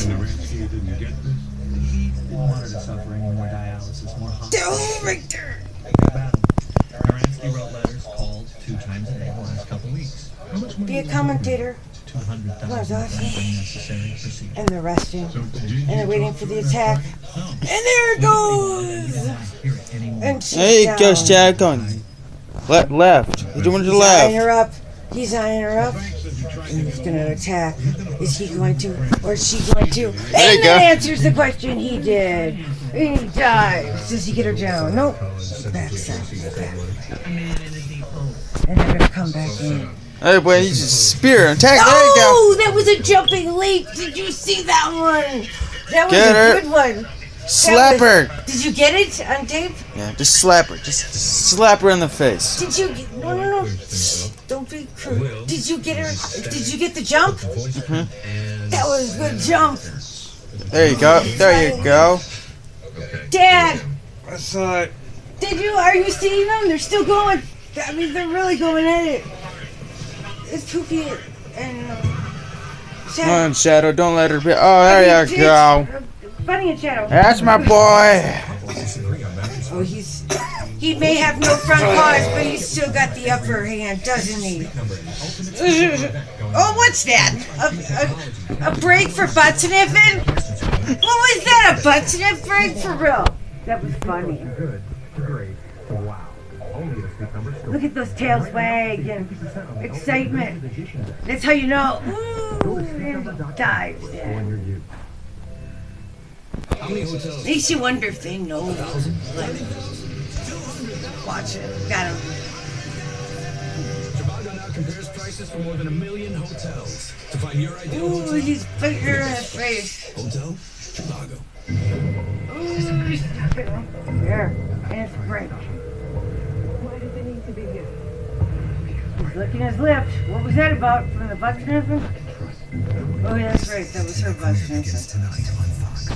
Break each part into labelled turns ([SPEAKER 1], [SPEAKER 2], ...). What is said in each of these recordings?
[SPEAKER 1] wanted to suffer any more dialysis, more hospital.
[SPEAKER 2] Oh, right there.
[SPEAKER 1] Aransky wrote letters, called 2 times a day the last couple weeks.
[SPEAKER 2] Be a commentator.
[SPEAKER 1] $200,000
[SPEAKER 2] And they're resting. And they're waiting for the attack. And there it goes! And she's
[SPEAKER 3] There you
[SPEAKER 2] down.
[SPEAKER 3] go, Chad. Going left. He's doing to the
[SPEAKER 2] He's eyeing
[SPEAKER 3] left.
[SPEAKER 2] her up. He's eyeing her up. And he's going to attack. Is he going to? Or is she going to?
[SPEAKER 3] There you
[SPEAKER 2] And
[SPEAKER 3] go.
[SPEAKER 2] that answers the question. He did. And he dies. Does he get her down? Nope. Backside. Back. And they're going to come back in.
[SPEAKER 3] Hey, boy, he's just spear attack. There you go.
[SPEAKER 2] Oh, that was a jumping leap. Did you see that one? That was
[SPEAKER 3] Get
[SPEAKER 2] a
[SPEAKER 3] her.
[SPEAKER 2] good one.
[SPEAKER 3] Slap her.
[SPEAKER 2] Did you get it on tape?
[SPEAKER 3] Yeah, just slap her. Just slap her in the face.
[SPEAKER 2] Did you get... No. Shh, don't be crude. Did you get her? Did you get the jump? That was a good jump.
[SPEAKER 3] There you go. There you go.
[SPEAKER 2] Dad,
[SPEAKER 3] I saw it.
[SPEAKER 2] are you seeing them? They're still going. I mean, they're really going at it. It's Poopy and
[SPEAKER 3] Come on, Shadow. Don't let her be. Oh, there you go.
[SPEAKER 2] Bunny and Shadow.
[SPEAKER 3] That's my boy.
[SPEAKER 2] Oh, he may have no front paws, but he's still got the upper hand, doesn't he? Oh, what's that? A break for butt sniffing? What was that? A butt sniff break for real? That was funny.
[SPEAKER 1] Good. Great. Wow.
[SPEAKER 2] Look at those tails wagging. Excitement. That's how you know. Ooh, and dives. Yeah. Makes you wonder if they know. Watch it. Got him.
[SPEAKER 4] Trivago now compares prices for more than 1 million hotels. To find your ideal
[SPEAKER 2] Ooh,
[SPEAKER 4] hotel,
[SPEAKER 2] he's biting her in the face.
[SPEAKER 4] Hotel Trivago.
[SPEAKER 2] Ooh, stop it. There. And it's break.
[SPEAKER 5] Why does it need to be here?
[SPEAKER 2] He's licking his lips. What was that about? From the butt sniffing? Oh, yeah, that's right. That was her butt sniffing.
[SPEAKER 4] Tonight on Fox.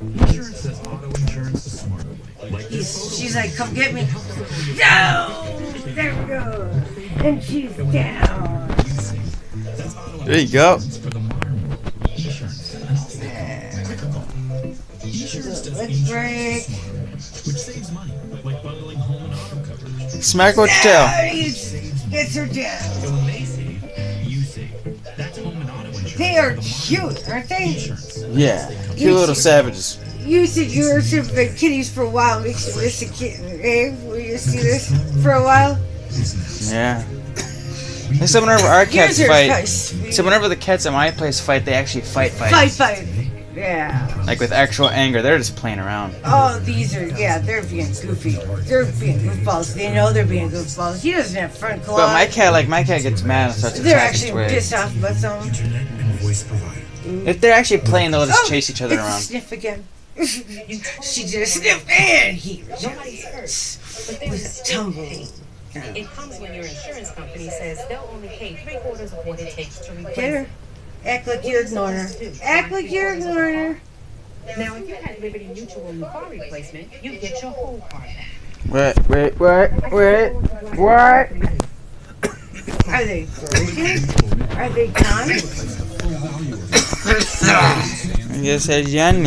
[SPEAKER 4] Insurance says auto insurance the smart way. Like this
[SPEAKER 2] She's like, come get me. No! There we go. And she's down.
[SPEAKER 3] There you go.
[SPEAKER 4] for the modern world. Insurance and also insurance does
[SPEAKER 2] Let's break.
[SPEAKER 4] which saves money, like bundling home and auto coverage.
[SPEAKER 3] Smack with your tail.
[SPEAKER 2] Gets her down.
[SPEAKER 4] So when they save, you save. That's home and auto insurance.
[SPEAKER 2] They are cute, aren't they?
[SPEAKER 3] Yeah. Cute little savages.
[SPEAKER 2] You said you were super big kitties for a while. Makes you miss a kitten, eh? Will you see this for a while?
[SPEAKER 3] Yeah. Except whenever our cats
[SPEAKER 2] Here's her
[SPEAKER 3] fight.
[SPEAKER 2] face.
[SPEAKER 3] So whenever the cats at my place fight, they actually fight.
[SPEAKER 2] Fight. Yeah.
[SPEAKER 3] Like with actual anger. They're just playing around.
[SPEAKER 2] Oh, they're being goofy. They're being goofballs. They know they're being goofballs. He doesn't have front claws.
[SPEAKER 3] But my cat gets mad and starts
[SPEAKER 2] They're
[SPEAKER 3] attacking
[SPEAKER 2] actually
[SPEAKER 3] Twig.
[SPEAKER 2] pissed off about something.
[SPEAKER 4] Internet and voice provider.
[SPEAKER 3] If they're actually playing, they'll just chase each other
[SPEAKER 2] it's
[SPEAKER 3] around.
[SPEAKER 2] A sniff again. She did a sniff and he retaliates with a tumble.
[SPEAKER 5] It comes when your insurance company says they'll only pay 3/4 of what it takes to replace
[SPEAKER 2] Get her.
[SPEAKER 5] it.
[SPEAKER 2] Act like you're ignoring her. Act like you're ignoring her.
[SPEAKER 5] Now, if you had Liberty Mutual new car replacement, you'd get your whole car back.
[SPEAKER 3] What?
[SPEAKER 2] Are they broken? Are they gone?
[SPEAKER 3] I guess that's Yan.